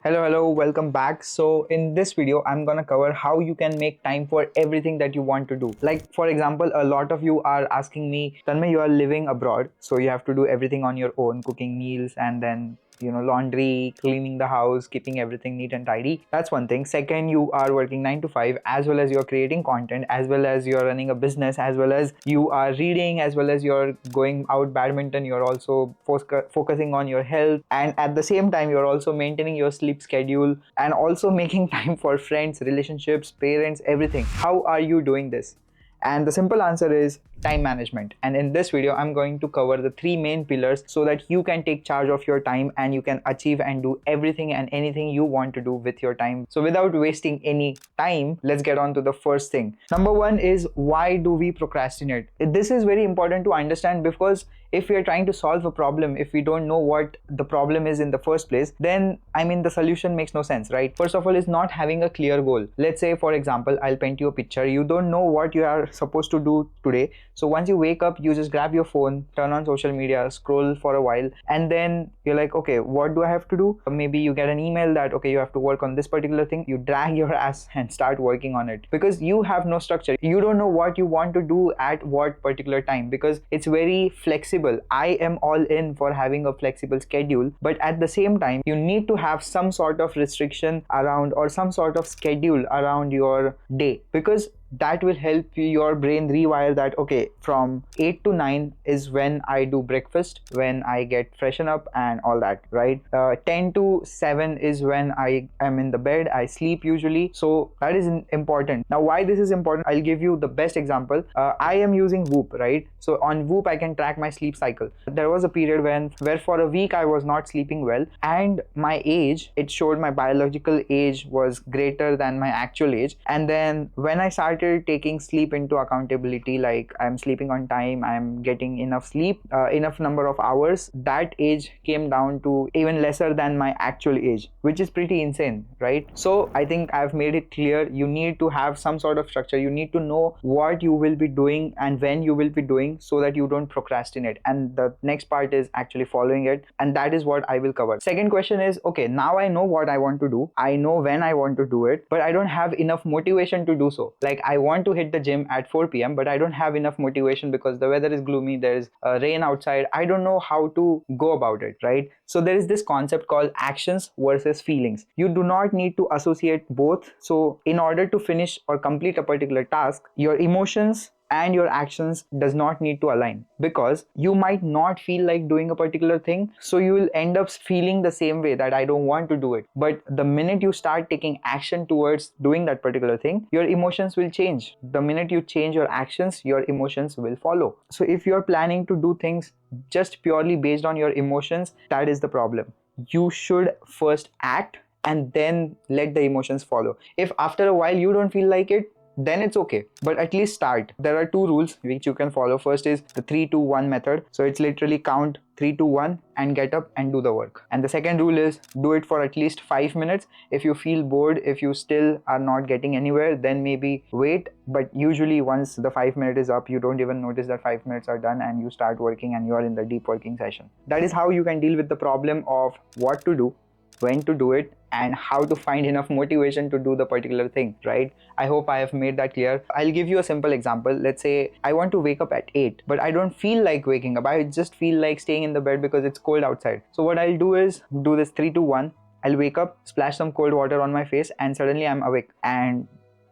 Hello, welcome back. So in this video, I'm gonna cover how you can make time for everything that you want to do. Like for example, a lot of you are asking me, Tanmay, you are living abroad, so you have to do everything on your own, cooking meals and then laundry, cleaning the house, keeping everything neat and tidy. That's one thing. Second, you are working 9 to 5, as well as you're creating content, as well as you're running a business, as well as you are reading, as well as you're going out badminton. You're also focusing on your health, and at the same time you're also maintaining your sleep schedule and also making time for friends, relationships, parents, everything. How are you doing this? And the simple answer is time management. And in this video, I'm going to cover the three main pillars so that you can take charge of your time and you can achieve and do everything and anything you want to do with your time. So without wasting any time, let's get on to the first thing. Number one is, why do we procrastinate? This is very important to understand, because if we are trying to solve a problem, if we don't know what the problem is in the first place, then the solution makes no sense, right? First of all is not having a clear goal. Let's say, for example, I'll paint you a picture. You don't know what you are supposed to do today. So once you wake up, you just grab your phone, turn on social media, scroll for a while, and then you're like, okay, what do I have to do? Maybe you get an email that, okay, you have to work on this particular thing. You drag your ass and start working on it, because you have no structure. You don't know what you want to do at what particular time, because it's very flexible. I am all in for having a flexible schedule, but at the same time, you need to have some sort of restriction around, or some sort of schedule around your day, because that will help your brain rewire that, okay, from 8 to 9 is when I do breakfast, when I get freshen up and all that, right? 10 to 7 is when I am in the bed, I sleep usually. So that is important. Now, why this is important, I'll give you the best example. I am using Whoop, right? So on Whoop, I can track my sleep cycle. There was a period where for a week I was not sleeping well, and my age, it showed my biological age was greater than my actual age. And then when I started taking sleep into accountability, like I'm sleeping on time, I'm getting enough sleep, enough number of hours, that age came down to even lesser than my actual age, which is pretty insane, right? So I think I've made it clear, you need to have some sort of structure. You need to know what you will be doing and when you will be doing, so that you don't procrastinate. And the next part is actually following it, and that is what I will cover. Second question is, okay, now I know what I want to do, I know when I want to do it, but I don't have enough motivation to do so. Like, I want to hit the gym at 4 p.m, but I don't have enough motivation because the weather is gloomy, there's rain outside. I don't know how to go about it, right? So there is this concept called actions versus feelings. You do not need to associate both. So in order to finish or complete a particular task, your emotions and your actions does not need to align, because you might not feel like doing a particular thing, so you will end up feeling the same way, that I don't want to do it. But the minute you start taking action towards doing that particular thing, your emotions will change. The minute you change your actions, your emotions will follow. So if you're planning to do things just purely based on your emotions, that is the problem. You should first act and then let the emotions follow. If after a while you don't feel like it, then it's okay, but at least start. There are two rules which you can follow. First is the 3-2-1 method. So it's literally count 3-2-1 and get up and do the work. And the second rule is do it for at least 5 minutes. If you feel bored, if you still are not getting anywhere, then maybe wait. But usually once the 5 minutes is up, you don't even notice that 5 minutes are done, and you start working and you are in the deep working session. That is how you can deal with the problem of what to do, when to do it, and how to find enough motivation to do the particular thing, right? I hope I have made that clear. I'll give you a simple example. Let's say I want to wake up at 8, but I don't feel like waking up. I just feel like staying in the bed because it's cold outside. So what I'll do is do this 3-2-1. I'll wake up, splash some cold water on my face, and suddenly I'm awake and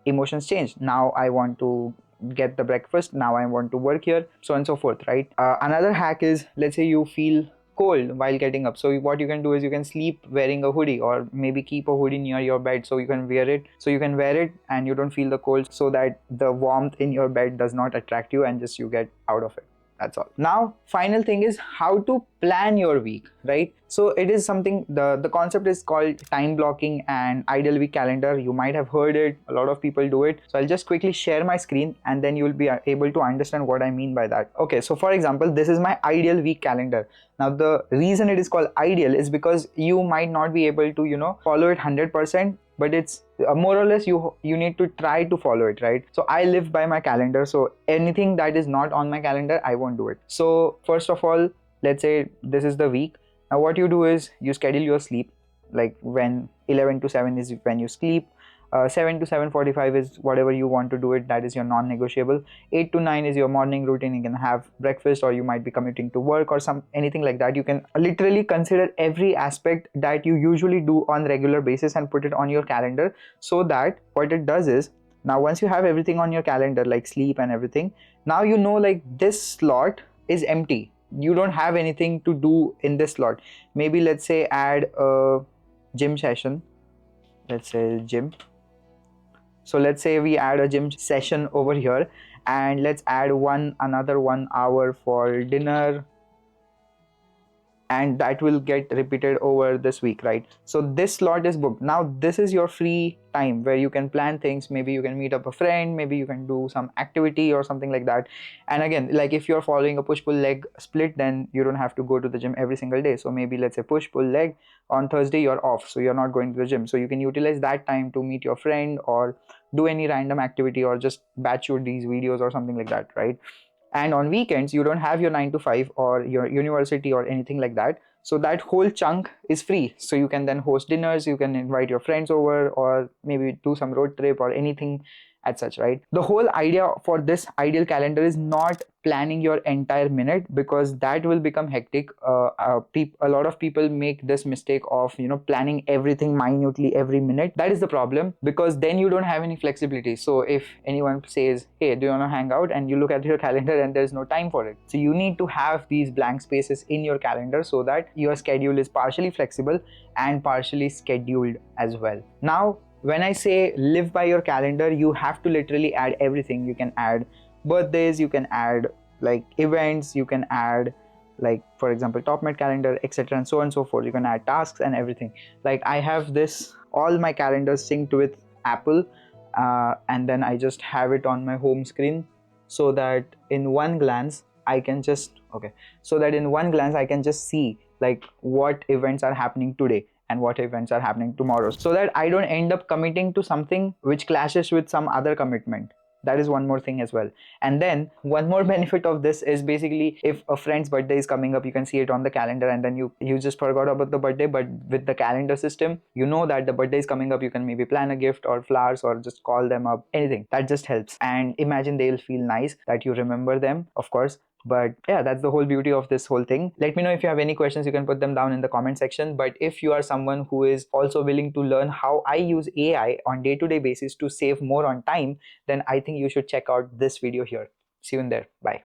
emotions change. Now I want to get the breakfast. Now I want to work here, so on and so forth, right? Another hack is, let's say you feel cold while getting up. So what you can do is you can sleep wearing a hoodie, or maybe keep a hoodie near your bed so you can wear it. So you can wear it and you don't feel the cold, so that the warmth in your bed does not attract you and just you get out of it. That's all. Now, final thing is how to plan your week, right? So it is something, the concept is called time blocking and ideal week calendar. You might have heard it. A lot of people do it. So I'll just quickly share my screen, and then you'll be able to understand what I mean by that. Okay, so for example, this is my ideal week calendar. Now, the reason it is called ideal is because you might not be able to, follow it 100%, but it's more or less you need to try to follow it, right? So I live by my calendar, so anything that is not on my calendar, I won't do it. So first of all, let's say this is the week. Now what you do is you schedule your sleep, like when 11 to 7 is when you sleep. 7 to 7:45 is whatever you want to do it, that is your non-negotiable. 8 to 9 is your morning routine, you can have breakfast, or you might be commuting to work or anything like that. You can literally consider every aspect that you usually do on regular basis and put it on your calendar, so that what it does is, now once you have everything on your calendar like sleep and everything, now you know like this slot is empty, you don't have anything to do in this slot. Maybe let's say add a gym session, let's say gym. So let's say we add a gym session over here, and let's add another 1 hour for dinner, and that will get repeated over this week, right? So this slot is booked. Now this is your free time where you can plan things. Maybe you can meet up a friend, maybe you can do some activity or something like that. And again, like if you're following a push pull leg split, then you don't have to go to the gym every single day. So maybe let's say push pull leg, on Thursday you're off, so you're not going to the gym, so you can utilize that time to meet your friend or do any random activity, or just batch shoot these videos or something like that, right? And on weekends you don't have your 9 to 5 or your university or anything like that, so that whole chunk is free. So you can then host dinners, you can invite your friends over, or maybe do some road trip or anything as such, right? The whole idea for this ideal calendar is not planning your entire minute, because that will become hectic. A lot of people make this mistake of planning everything minutely every minute. That is the problem, because then you don't have any flexibility. So if anyone says, hey, do you want to hang out, and you look at your calendar and there's no time for it, so you need to have these blank spaces in your calendar so that your schedule is partially flexible and partially scheduled as well. Now when I say live by your calendar, you have to literally add everything. You can add birthdays, you can add like events, you can add like, for example, top mid calendar, etc., and so on and so forth. You can add tasks and everything. Like I have this, all my calendars synced with Apple, and then I just have it on my home screen, so that in one glance I can just see like what events are happening today and what events are happening tomorrow, so that I don't end up committing to something which clashes with some other commitment. That is one more thing as well. And then one more benefit of this is, basically if a friend's birthday is coming up, you can see it on the calendar, and then you just forgot about the birthday, but with the calendar system, you know that the birthday is coming up. You can maybe plan a gift or flowers, or just call them up, anything that just helps. And imagine they'll feel nice that you remember them, of course. But yeah, that's the whole beauty of this whole thing. Let me know if you have any questions. You can put them down in the comment section. But if you are someone who is also willing to learn how I use AI on day-to-day basis to save more on time, then I think you should check out this video here. See you in there. Bye.